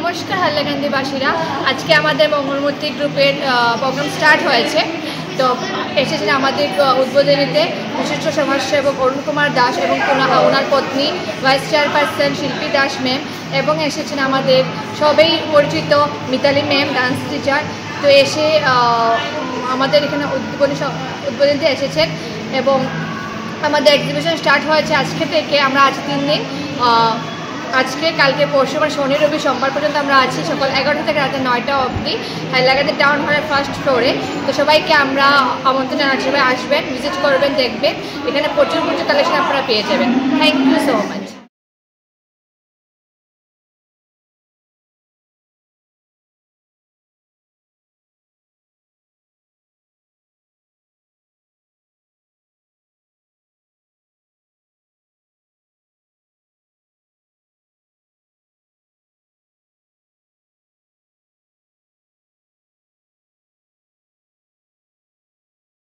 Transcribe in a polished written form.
নমস্কার হাইলাকান্দিবাসীরা, আজকে আমাদের মঙ্গলমূর্তি গ্রুপের প্রোগ্রাম স্টার্ট হয়েছে। তো এসেছেন আমাদের উদ্বোধনীতে বিশিষ্ট সমাজসেবক অরুণ কুমার দাস এবং ওনার পত্নী ভাইস চেয়ারপারসন শিল্পী দাস ম্যাম, এবং এসেছেন আমাদের সবাই পরিচিত মিতালি ম্যাম, ডান্স টিচার। তো এসে আমাদের এখানে উদ্বোধনীতে এসেছেন এবং আমাদের এক্সিবিশন স্টার্ট হয়েছে আজকে থেকে। আমরা আজ 3 দিন, আজকে কালকে পরশু মানে শনি রবি সোমবার পর্যন্ত আমরা আছি, সকাল 11টা থেকে রাতে 9টা অবধি হাইলাকান্দি টাউন হলের ফার্স্ট ফ্লোরে। তো সবাইকে আমরা আমন্ত্রণ জানাচ্ছি, সবাই আসবেন, ভিজিট করবেন, দেখবেন। এখানে প্রচুর কালেকশন আপনারা পেয়ে যাবেন। Thank you so much.